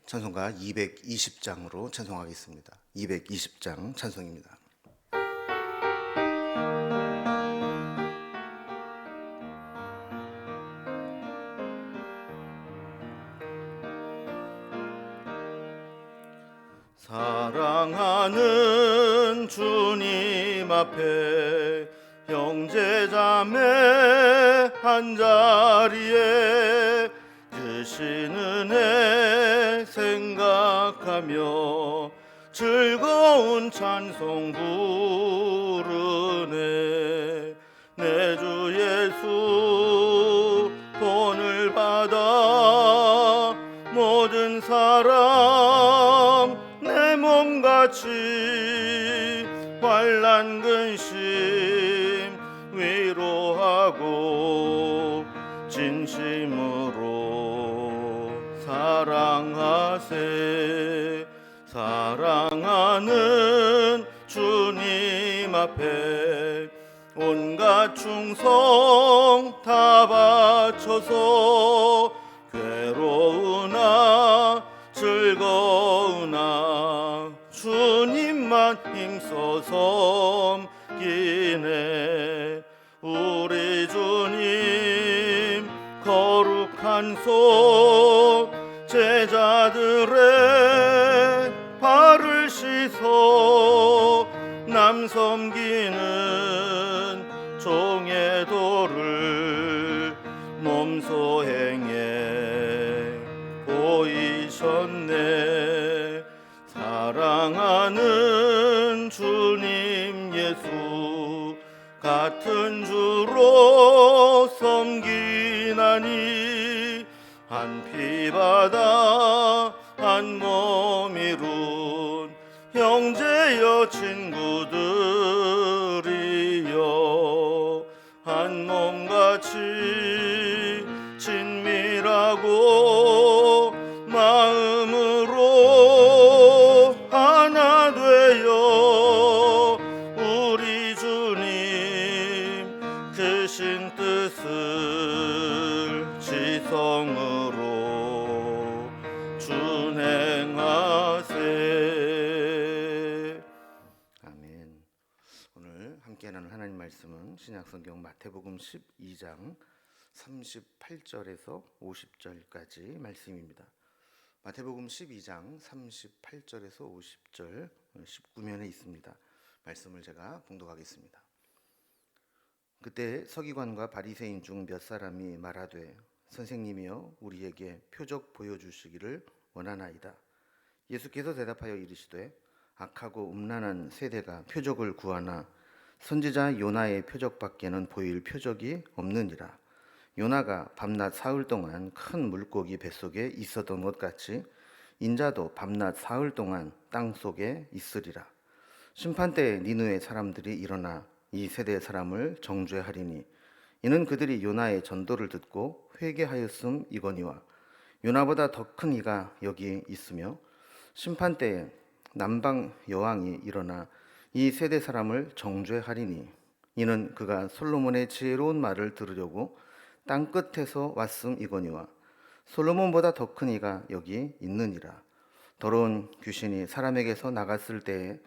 찬송가 220장으로 찬송하겠습니다. 220장 찬송입니다. 사랑하는 주님 앞에 형제자매 한자리에 주신 은혜 생각하며 즐거운 찬송 부르네. 내 주 예수 본을 받아 모든 사람 내 몸같이 환난 근심 위로하고 진심으로 사랑하세. 사랑하는 주님 앞에 온갖 충성 다 바쳐서 괴로우나 즐거우나 주님만 힘써 섬기네. 우리 주님 거룩한 손 제자들의 발을 씻어 남 섬기는 종의 도를 몸소 행해 보이셨네. 사랑하는 주님 예수 같은 주로 섬기나니 한 피바다 한 몸 이룬 형제여 친구들이여 한 몸같이 친밀하고 마음으로 하나 되어 우리 주님 크신 뜻을 지성으로 준행하세. 아멘. 오늘 함께 나눌 하나님 말씀은 신약성경 마태복음 12장 38절에서 50절까지 말씀입니다. 마태복음 12장 38절에서 50절 19면에 있습니다. 말씀을 제가 봉독하겠습니다. 그때 서기관과 바리새인 중 몇 사람이 말하되 선생님이여 우리에게 표적 보여주시기를 원하나이다. 예수께서 대답하여 이르시되 악하고 음란한 세대가 표적을 구하나 선지자 요나의 표적밖에는 보일 표적이 없느니라. 요나가 밤낮 사흘 동안 큰 물고기 뱃속에 있었던 것 같이 인자도 밤낮 사흘 동안 땅속에 있으리라. 심판때에 니느웨 사람들이 일어나 이 세대 사람을 정죄하리니 이는 그들이 요나의 전도를 듣고 회개하였음 이거니와 요나보다 더 큰 이가 여기 있으며 심판때에 남방 여왕이 일어나 이 세대 사람을 정죄하리니 이는 그가 솔로몬의 지혜로운 말을 들으려고 땅 끝에서 왔음 이거니와 솔로몬보다 더 큰 이가 여기 있느니라. 더러운 귀신이 사람에게서 나갔을 때에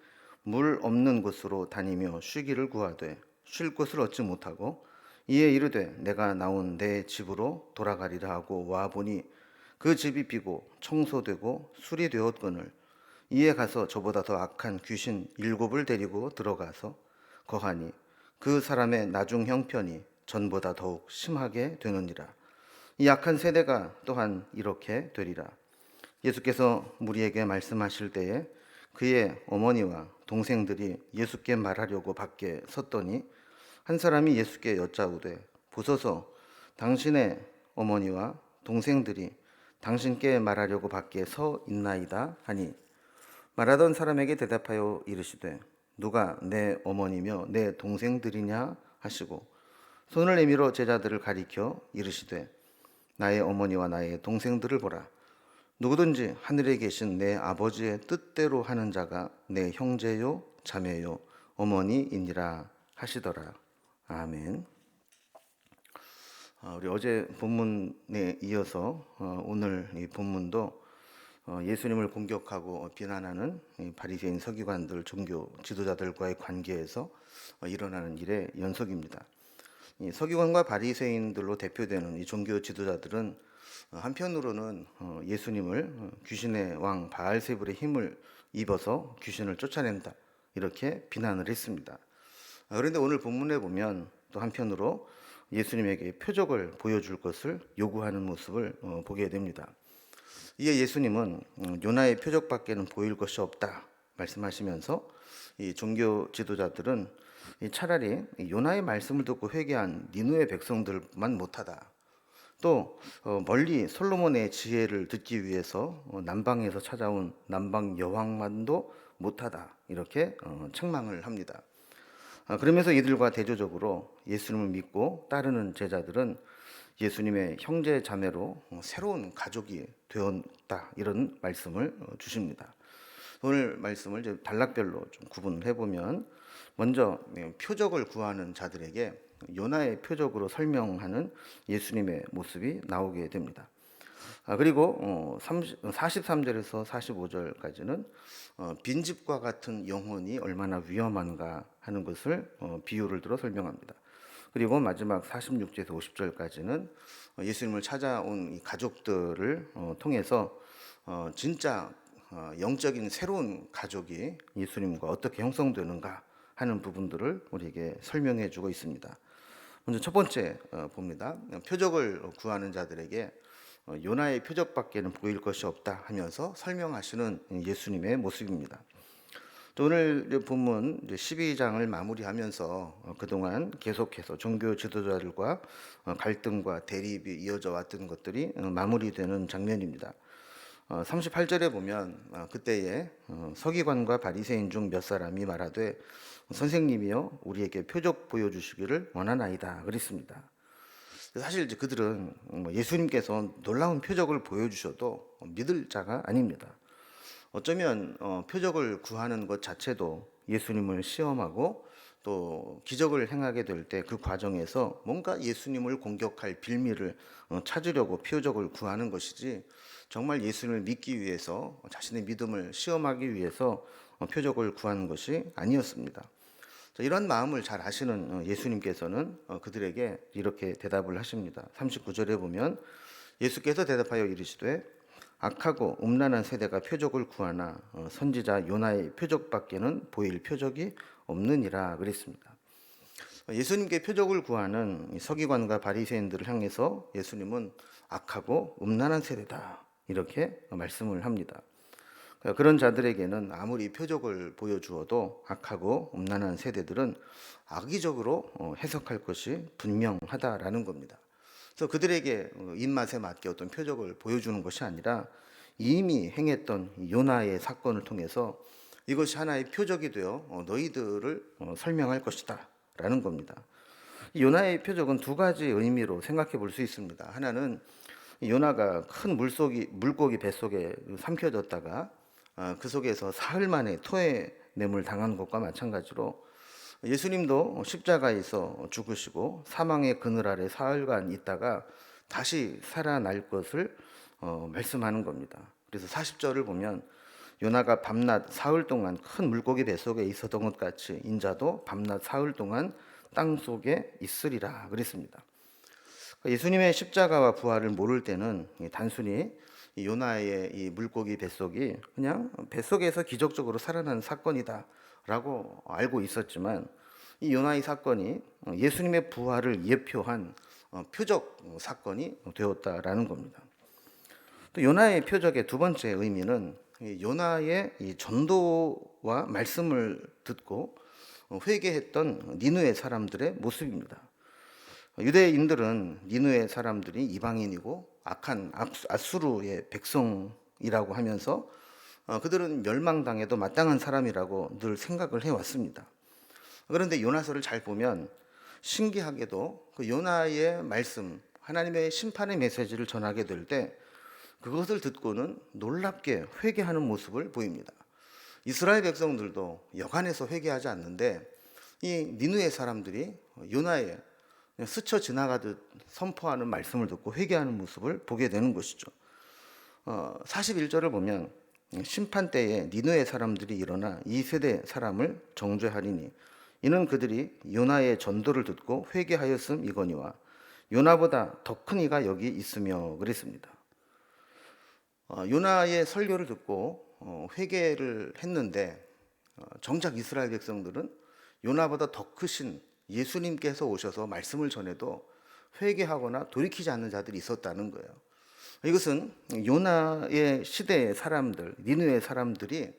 물 없는 곳으로 다니며 쉬기를 구하되 쉴 곳을 얻지 못하고 이에 이르되 내가 나온 내 집으로 돌아가리라 하고 와보니 그 집이 비고 청소되고 수리되었거늘 이에 가서 저보다 더 악한 귀신 7을 데리고 들어가서 거하니 그 사람의 나중 형편이 전보다 더욱 심하게 되느니라. 이 악한 세대가 또한 이렇게 되리라. 예수께서 무리에게 말씀하실 때에 그의 어머니와 동생들이 예수께 말하려고 밖에 섰더니 한 사람이 예수께 여짜오되 보소서 당신의 어머니와 동생들이 당신께 말하려고 밖에 서 있나이다 하니 말하던 사람에게 대답하여 이르시되 누가 내 어머니며 내 동생들이냐 하시고 손을 내밀어 제자들을 가리켜 이르시되 나의 어머니와 나의 동생들을 보라. 누구든지 하늘에 계신 내 아버지의 뜻대로 하는 자가 내 형제요 자매요 어머니이니라 하시더라. 아멘. 우리 어제 본문에 이어서 오늘 이 본문도 예수님을 공격하고 비난하는 이 바리새인 서기관들 종교 지도자들과의 관계에서 일어나는 일의 연속입니다. 이 서기관과 바리새인들로 대표되는 이 종교 지도자들은 한편으로는 예수님을 귀신의 왕 바알세불의 힘을 입어서 귀신을 쫓아낸다 이렇게 비난을 했습니다. 그런데 오늘 본문에 보면 또 한편으로 예수님에게 표적을 보여줄 것을 요구하는 모습을 보게 됩니다. 이에 예수님은 요나의 표적밖에는 보일 것이 없다 말씀하시면서 이 종교 지도자들은 차라리 요나의 말씀을 듣고 회개한 니느웨 백성들만 못하다. 또 멀리 솔로몬의 지혜를 듣기 위해서 남방에서 찾아온 남방 여왕만도 못하다 이렇게 책망을 합니다. 그러면서 이들과 대조적으로 예수님을 믿고 따르는 제자들은 예수님의 형제 자매로 새로운 가족이 되었다 이런 말씀을 주십니다. 오늘 말씀을 이제 단락별로 좀 구분해 보면 먼저 표적을 구하는 자들에게 요나의 표적으로 설명하는 예수님의 모습이 나오게 됩니다. 그리고 43절에서 45절까지는 빈집과 같은 영혼이 얼마나 위험한가 하는 것을 비유를 들어 설명합니다. 그리고 마지막 46절에서 50절까지는 예수님을 찾아온 이 가족들을 통해서 진짜 영적인 새로운 가족이 예수님과 어떻게 형성되는가 하는 부분들을 우리에게 설명해 주고 있습니다. 먼저 첫 번째 봅니다. 표적을 구하는 자들에게 요나의 표적밖에는 보일 것이 없다 하면서 설명하시는 예수님의 모습입니다. 또 오늘 본문 12장을 마무리하면서 그동안 계속해서 종교 지도자들과 갈등과 대립이 이어져 왔던 것들이 마무리되는 장면입니다. 38절에 보면 그때에 서기관과 바리새인 중 몇 사람이 말하되 선생님이여 우리에게 표적 보여주시기를 원하나이다 그랬습니다. 사실 이제 그들은 예수님께서 놀라운 표적을 보여주셔도 믿을 자가 아닙니다. 어쩌면 표적을 구하는 것 자체도 예수님을 시험하고 또 기적을 행하게 될 때 그 과정에서 뭔가 예수님을 공격할 빌미를 찾으려고 표적을 구하는 것이지 정말 예수님을 믿기 위해서 자신의 믿음을 시험하기 위해서 표적을 구하는 것이 아니었습니다. 이런 마음을 잘 아시는 예수님께서는 그들에게 이렇게 대답을 하십니다. 39절에 보면 예수께서 대답하여 이르시되 악하고 음란한 세대가 표적을 구하나 선지자 요나의 표적밖에는 보일 표적이 없느니라 그랬습니다. 예수님께 표적을 구하는 서기관과 바리새인들을 향해서 예수님은 악하고 음란한 세대다 이렇게 말씀을 합니다. 그런 자들에게는 아무리 표적을 보여주어도 악하고 음란한 세대들은 악의적으로 해석할 것이 분명하다라는 겁니다. 그래서 그들에게 입맛에 맞게 어떤 표적을 보여주는 것이 아니라 이미 행했던 요나의 사건을 통해서 이것이 하나의 표적이 되어 너희들을 설명할 것이다 라는 겁니다. 요나의 표적은 두 가지 의미로 생각해 볼 수 있습니다. 하나는 요나가 큰 물고기 뱃속에 삼켜졌다가 그 속에서 사흘 만에 토해냄을 당한 것과 마찬가지로 예수님도 십자가에서 죽으시고 사망의 그늘 아래 사흘간 있다가 다시 살아날 것을 말씀하는 겁니다. 그래서 40절을 보면 요나가 밤낮 사흘 동안 큰 물고기 뱃속에 있었던 것 같이 인자도 밤낮 사흘 동안 땅 속에 있으리라 그랬습니다. 예수님의 십자가와 부활을 모를 때는 단순히 요나의 이 물고기 뱃속이 그냥 뱃속에서 기적적으로 살아난 사건이다라고 알고 있었지만 이 요나의 사건이 예수님의 부활을 예표한 표적 사건이 되었다라는 겁니다. 또 요나의 표적의 두 번째 의미는 요나의 이 전도와 말씀을 듣고 회개했던 니느웨 사람들의 모습입니다. 유대인들은 니느웨 사람들이 이방인이고 악한 아수르의 백성이라고 하면서 그들은 멸망당해도 마땅한 사람이라고 늘 생각을 해왔습니다. 그런데 요나서를 잘 보면 신기하게도 그 요나의 말씀, 하나님의 심판의 메시지를 전하게 될 때 그것을 듣고는 놀랍게 회개하는 모습을 보입니다. 이스라엘 백성들도 여간해서 회개하지 않는데 이 니느웨 사람들이 요나의 스쳐 지나가듯 선포하는 말씀을 듣고 회개하는 모습을 보게 되는 것이죠. 41절을 보면 심판 때에 니느웨 사람들이 일어나 이 세대 사람을 정죄하리니 이는 그들이 요나의 전도를 듣고 회개하였음 이거니와 요나보다 더 큰 이가 여기 있으며 그랬습니다. 요나의 설교를 듣고 회개를 했는데 정작 이스라엘 백성들은 요나보다 더 크신 예수님께서 오셔서 말씀을 전해도 회개하거나 돌이키지 않는 자들이 있었다는 거예요. 이것은 요나의 시대의 사람들, 니느웨 사람들이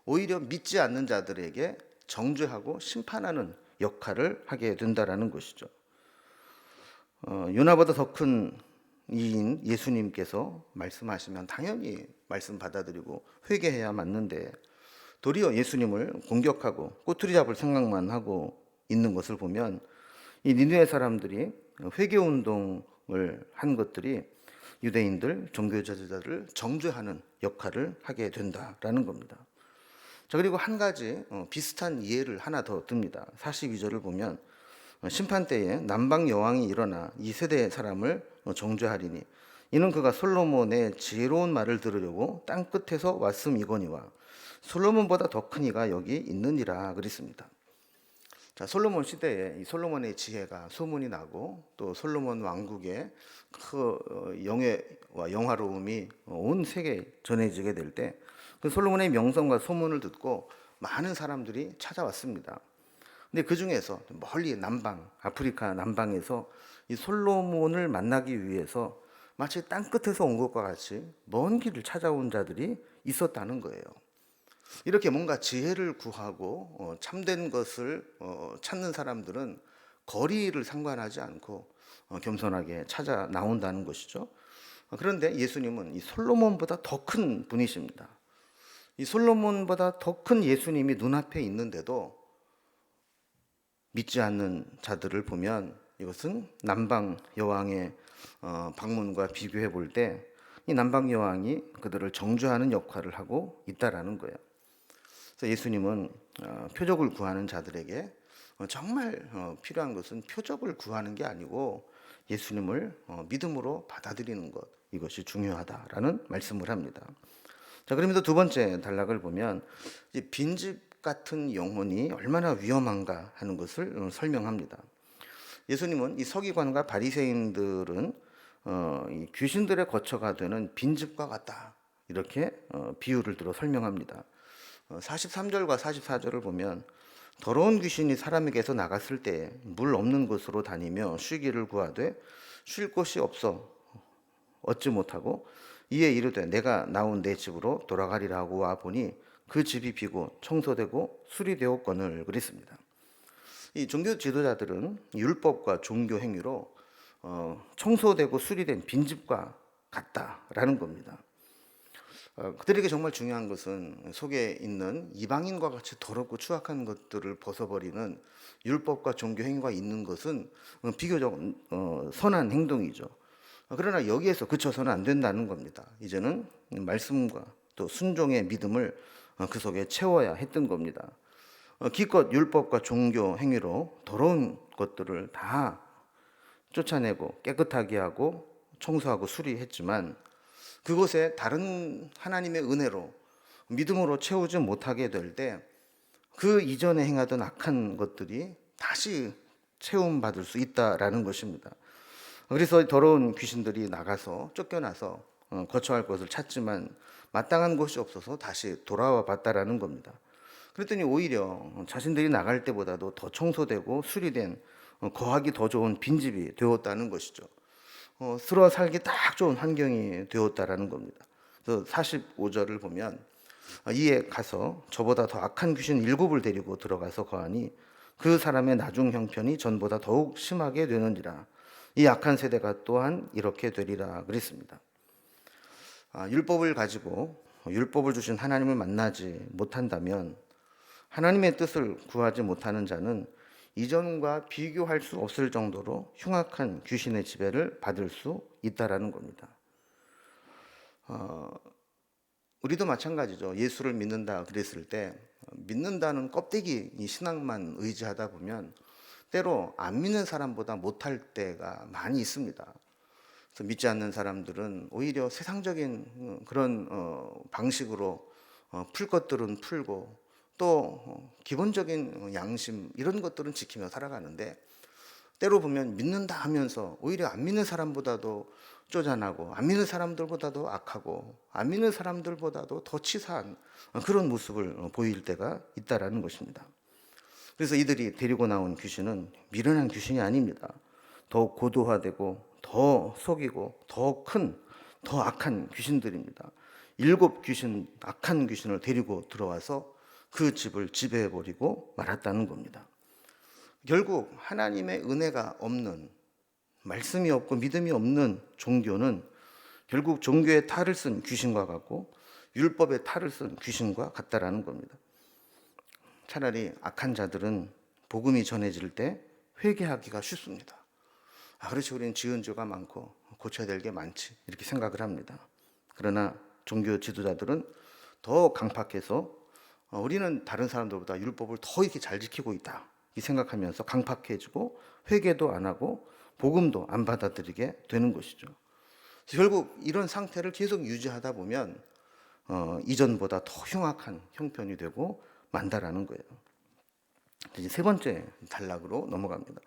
오히려 믿지 않는 자들에게 정죄하고 심판하는 역할을 하게 된다라는 것이죠. 요나보다 더 큰 이인 예수님께서 말씀하시면 당연히 말씀 받아들이고 회개해야 맞는데 도리어 예수님을 공격하고 꼬투리 잡을 생각만 하고 있는 것을 보면 이 니느웨 사람들이 회개 운동을 한 것들이 유대인들, 종교 지도자들을 정죄하는 역할을 하게 된다라는 겁니다. 자, 그리고 한 가지 비슷한 이해를 하나 더 듭니다. 42절을 보면 심판 때에 남방 여왕이 일어나 이 세대의 사람을 정죄하리니 이는 그가 솔로몬의 지혜로운 말을 들으려고 땅 끝에서 왔음이거니와 솔로몬보다 더 큰 이가 여기 있느니라 그랬습니다. 자, 솔로몬 시대에 이 솔로몬의 지혜가 소문이 나고 또 솔로몬 왕국의 그 영예와 영화로움이 온 세계에 전해지게 될 때 그 솔로몬의 명성과 소문을 듣고 많은 사람들이 찾아왔습니다. 근데 그 중에서 멀리 남방, 아프리카 남방에서 이 솔로몬을 만나기 위해서 마치 땅 끝에서 온 것과 같이 먼 길을 찾아온 자들이 있었다는 거예요. 이렇게 뭔가 지혜를 구하고 참된 것을 찾는 사람들은 거리를 상관하지 않고 겸손하게 찾아 나온다는 것이죠. 그런데 예수님은 이 솔로몬보다 더 큰 분이십니다. 이 솔로몬보다 더 큰 예수님이 눈앞에 있는데도 믿지 않는 자들을 보면 이것은 남방 여왕의 방문과 비교해 볼 때 이 남방 여왕이 그들을 정죄하는 역할을 하고 있다라는 거예요. 그래서 예수님은 표적을 구하는 자들에게 정말 필요한 것은 표적을 구하는 게 아니고 예수님을 믿음으로 받아들이는 것, 이것이 중요하다라는 말씀을 합니다. 자, 그러면서 두 번째 단락을 보면 빈집 같은 영혼이 얼마나 위험한가 하는 것을 설명합니다. 예수님은 이 서기관과 바리새인들은 이 귀신들의 거처가 되는 빈집과 같다, 이렇게 비유를 들어 설명합니다. 43절과 44절을 보면 더러운 귀신이 사람에게서 나갔을 때 물 없는 곳으로 다니며 쉬기를 구하되 쉴 곳이 없어 얻지 못하고 이에 이르되 내가 나온 내 집으로 돌아가리라고 와 보니 그 집이 비고 청소되고 수리되었거늘 그랬습니다. 이 종교 지도자들은 율법과 종교 행위로 청소되고 수리된 빈집과 같다라는 겁니다. 그들에게 정말 중요한 것은 속에 있는 이방인과 같이 더럽고 추악한 것들을 벗어버리는 율법과 종교 행위가 있는 것은 비교적 선한 행동이죠. 그러나 여기에서 그쳐서는 안 된다는 겁니다. 이제는 말씀과 또 순종의 믿음을 그 속에 채워야 했던 겁니다. 기껏 율법과 종교 행위로 더러운 것들을 다 쫓아내고 깨끗하게 하고 청소하고 수리했지만 그곳에 다른 하나님의 은혜로 믿음으로 채우지 못하게 될 때 그 이전에 행하던 악한 것들이 다시 채움받을 수 있다라는 것입니다. 그래서 더러운 귀신들이 나가서 쫓겨나서 거처할 곳을 찾지만 마땅한 곳이 없어서 다시 돌아와 봤다라는 겁니다. 그랬더니 오히려 자신들이 나갈 때보다도 더 청소되고 수리된 거하기 더 좋은 빈집이 되었다는 것이죠. 쓸어 살기 딱 좋은 환경이 되었다라는 겁니다. 그래서 45절을 보면 이에 가서 저보다 더 악한 귀신 7을 데리고 들어가서 거하니 그 사람의 나중 형편이 전보다 더욱 심하게 되느니라. 이 악한 세대가 또한 이렇게 되리라 그랬습니다. 율법을 가지고 율법을 주신 하나님을 만나지 못한다면 하나님의 뜻을 구하지 못하는 자는 이전과 비교할 수 없을 정도로 흉악한 귀신의 지배를 받을 수 있다라는 겁니다. 우리도 마찬가지죠. 예수를 믿는다 그랬을 때 믿는다는 껍데기 이 신앙만 의지하다 보면 때로 안 믿는 사람보다 못할 때가 많이 있습니다. 그래서 믿지 않는 사람들은 오히려 세상적인 그런 방식으로 풀 것들은 풀고 또 기본적인 양심 이런 것들은 지키며 살아가는데, 때로 보면 믿는다 하면서 오히려 안 믿는 사람보다도 쪼잔하고 안 믿는 사람들보다도 악하고 안 믿는 사람들보다도 더 치사한 그런 모습을 보일 때가 있다라는 것입니다. 그래서 이들이 데리고 나온 귀신은 미련한 귀신이 아닙니다. 더 고도화되고 더 속이고 더 큰, 더 악한 귀신들입니다. 7 악한 귀신을 데리고 들어와서 그 집을 지배해버리고 말았다는 겁니다. 결국 하나님의 은혜가 없는, 말씀이 없고 믿음이 없는 종교는 결국 종교의 탈을 쓴 귀신과 같고 율법의 탈을 쓴 귀신과 같다라는 겁니다. 차라리 악한 자들은 복음이 전해질 때 회개하기가 쉽습니다. 그렇지, 우리는 지은 죄가 많고 고쳐야 될 게 많지, 이렇게 생각을 합니다. 그러나 종교 지도자들은 더 강팍해서 우리는 다른 사람들보다 율법을 더 이렇게 잘 지키고 있다, 이 생각하면서 강팍해지고 회개도 안 하고 복음도 안 받아들이게 되는 것이죠. 결국 이런 상태를 계속 유지하다 보면 이전보다 더 흉악한 형편이 되고 만다라는 거예요. 이제 3번째 단락으로 넘어갑니다.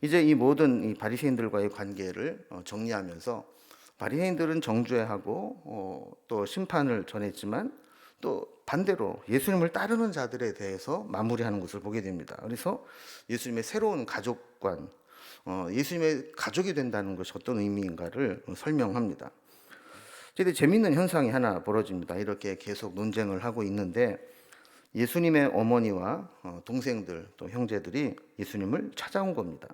이제 이 모든 이 바리새인들과의 관계를 정리하면서, 바리새인들은 정죄하고 또 심판을 전했지만 또 반대로 예수님을 따르는 자들에 대해서 마무리하는 것을 보게 됩니다. 그래서 예수님의 새로운 가족관, 예수님의 가족이 된다는 것이 어떤 의미인가를 설명합니다. 근데 재미있는 현상이 하나 벌어집니다. 이렇게 계속 논쟁을 하고 있는데 예수님의 어머니와 동생들 또 형제들이 예수님을 찾아온 겁니다.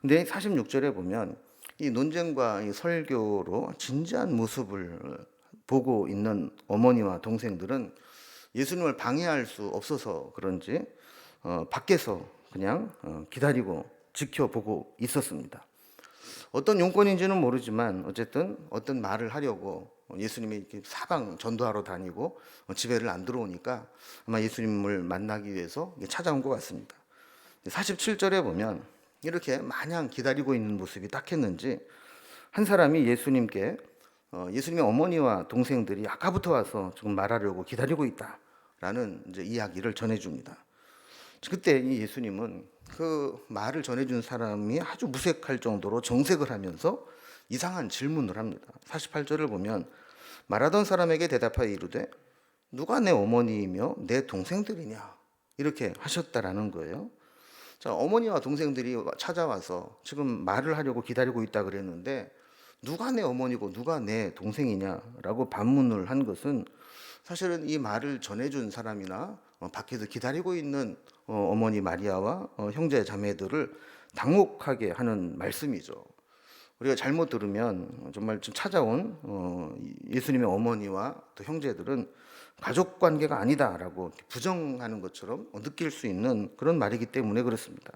근데 46절에 보면 이 논쟁과 이 설교로 진지한 모습을 보고 있는 어머니와 동생들은 예수님을 방해할 수 없어서 그런지 밖에서 그냥 기다리고 지켜보고 있었습니다. 어떤 용건인지는 모르지만 어쨌든 어떤 말을 하려고 예수님이 이렇게 사방 전도하러 다니고 집에를 안 들어오니까 아마 예수님을 만나기 위해서 찾아온 것 같습니다. 47절에 보면 이렇게 마냥 기다리고 있는 모습이 딱했는지 한 사람이 예수님께 예수님의 어머니와 동생들이 아까부터 와서 지금 말하려고 기다리고 있다라는 이제 이야기를 전해줍니다. 그때 이 예수님은 그 말을 전해준 사람이 아주 무색할 정도로 정색을 하면서 이상한 질문을 합니다. 48절을 보면 말하던 사람에게 대답하여 이르되 누가 내 어머니이며 내 동생들이냐, 이렇게 하셨다라는 거예요. 자, 어머니와 동생들이 찾아와서 지금 말을 하려고 기다리고 있다 그랬는데 누가 내 어머니고 누가 내 동생이냐라고 반문을 한 것은 사실은 이 말을 전해준 사람이나 밖에서 기다리고 있는 어머니 마리아와 형제 자매들을 당혹하게 하는 말씀이죠. 우리가 잘못 들으면 정말 지금 찾아온 예수님의 어머니와 또 형제들은 가족 관계가 아니다라고 부정하는 것처럼 느낄 수 있는 그런 말이기 때문에 그렇습니다.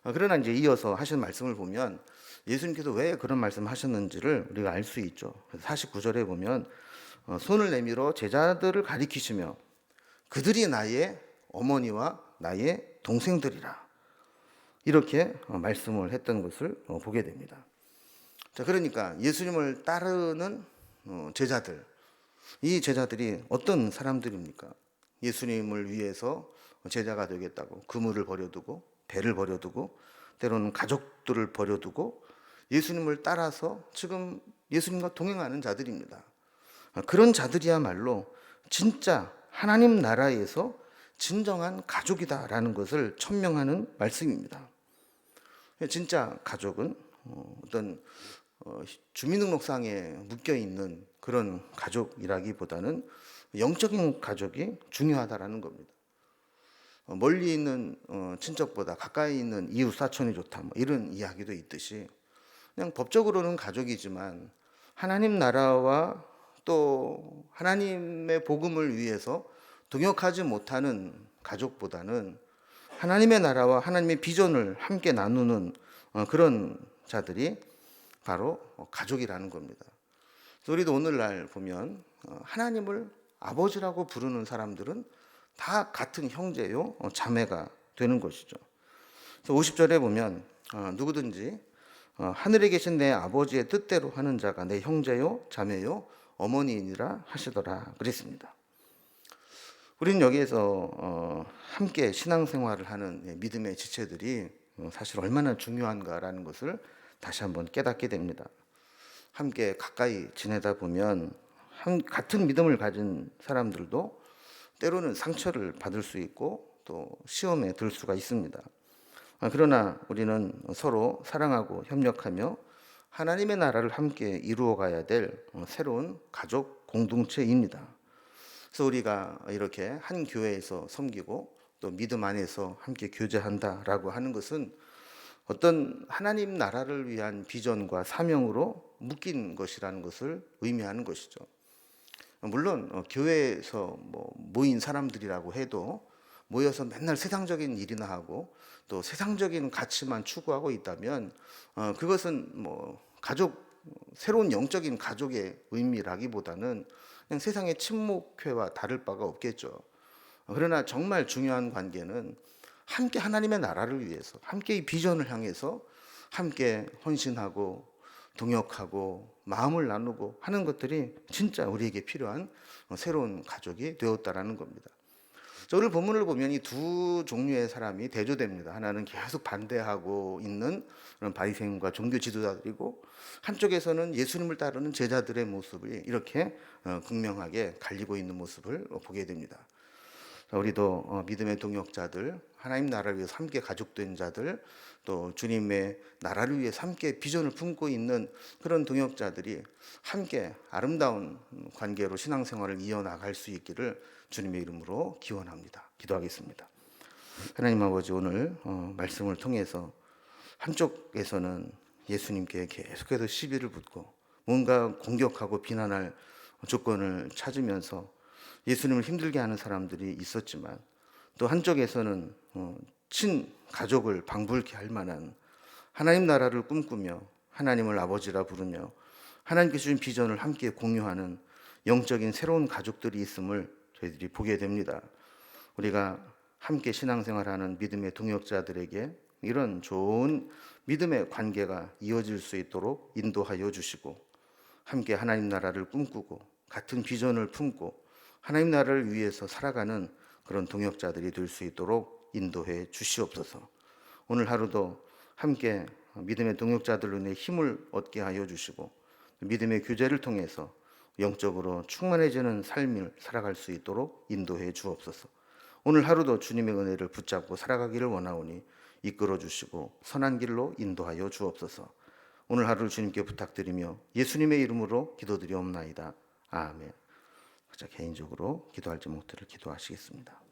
그러나 이제 이어서 하신 말씀을 보면 예수님께서 왜 그런 말씀을 하셨는지를 우리가 알 수 있죠. 49절에 보면 손을 내밀어 제자들을 가리키시며 그들이 나의 어머니와 나의 동생들이라, 이렇게 말씀을 했던 것을 보게 됩니다. 자, 그러니까 예수님을 따르는 제자들, 이 제자들이 어떤 사람들입니까? 예수님을 위해서 제자가 되겠다고 그물을 버려두고 배를 버려두고 때로는 가족들을 버려두고 예수님을 따라서 지금 예수님과 동행하는 자들입니다. 그런 자들이야말로 진짜 하나님 나라에서 진정한 가족이다라는 것을 천명하는 말씀입니다. 진짜 가족은 어떤 주민등록상에 묶여있는 그런 가족이라기보다는 영적인 가족이 중요하다라는 겁니다. 멀리 있는 친척보다 가까이 있는 이웃 사촌이 좋다, 뭐 이런 이야기도 있듯이 그냥 법적으로는 가족이지만 하나님 나라와 또 하나님의 복음을 위해서 동역하지 못하는 가족보다는 하나님의 나라와 하나님의 비전을 함께 나누는 그런 자들이 바로 가족이라는 겁니다. 우리도 오늘날 보면 하나님을 아버지라고 부르는 사람들은 다 같은 형제요 자매가 되는 것이죠. 50절에 보면 누구든지 하늘에 계신 내 아버지의 뜻대로 하는 자가 내 형제요 자매요 어머니이니라 하시더라 그랬습니다. 우리는 여기에서 함께 신앙생활을 하는 믿음의 지체들이 사실 얼마나 중요한가라는 것을 다시 한번 깨닫게 됩니다. 함께 가까이 지내다 보면 같은 믿음을 가진 사람들도 때로는 상처를 받을 수 있고 또 시험에 들 수가 있습니다. 그러나 우리는 서로 사랑하고 협력하며 하나님의 나라를 함께 이루어 가야 될 새로운 가족 공동체입니다. 그래서 우리가 이렇게 한 교회에서 섬기고 또 믿음 안에서 함께 교제한다라고 하는 것은 어떤 하나님 나라를 위한 비전과 사명으로 묶인 것이라는 것을 의미하는 것이죠. 물론 교회에서 모인 사람들이라고 해도 모여서 맨날 세상적인 일이나 하고 또 세상적인 가치만 추구하고 있다면 그것은 가족, 새로운 영적인 가족의 의미라기보다는 그냥 세상의 친목회와 다를 바가 없겠죠. 그러나 정말 중요한 관계는 함께 하나님의 나라를 위해서, 함께 이 비전을 향해서 함께 헌신하고 동역하고 마음을 나누고 하는 것들이 진짜 우리에게 필요한 새로운 가족이 되었다라는 겁니다. 오늘 본문을 보면 이 두 종류의 사람이 대조됩니다. 하나는 계속 반대하고 있는 그런 바리새인과 종교 지도자들이고, 한쪽에서는 예수님을 따르는 제자들의 모습이 이렇게 극명하게 갈리고 있는 모습을 보게 됩니다. 우리도 믿음의 동역자들, 하나님 나라를 위해서 함께 가족된 자들, 또 주님의 나라를 위해서 함께 비전을 품고 있는 그런 동역자들이 함께 아름다운 관계로 신앙생활을 이어나갈 수 있기를 주님의 이름으로 기원합니다. 기도하겠습니다. 하나님 아버지, 오늘 말씀을 통해서 한쪽에서는 예수님께 계속해서 시비를 붙고 뭔가 공격하고 비난할 조건을 찾으면서 예수님을 힘들게 하는 사람들이 있었지만, 또 한쪽에서는 친가족을 방불케 할 만한 하나님 나라를 꿈꾸며 하나님을 아버지라 부르며 하나님께 주신 비전을 함께 공유하는 영적인 새로운 가족들이 있음을 저희들이 보게 됩니다. 우리가 함께 신앙생활하는 믿음의 동역자들에게 이런 좋은 믿음의 관계가 이어질 수 있도록 인도하여 주시고, 함께 하나님 나라를 꿈꾸고 같은 비전을 품고 하나님 나라를 위해서 살아가는 그런 동역자들이 될 수 있도록 인도해 주시옵소서. 오늘 하루도 함께 믿음의 동역자들로 인해 힘을 얻게 하여 주시고, 믿음의 교제를 통해서 영적으로 충만해지는 삶을 살아갈 수 있도록 인도해 주옵소서. 오늘 하루도 주님의 은혜를 붙잡고 살아가기를 원하오니 이끌어 주시고 선한 길로 인도하여 주옵소서. 오늘 하루를 주님께 부탁드리며 예수님의 이름으로 기도드리옵나이다. 아멘. 자, 개인적으로 기도할 제목들을 기도하시겠습니다.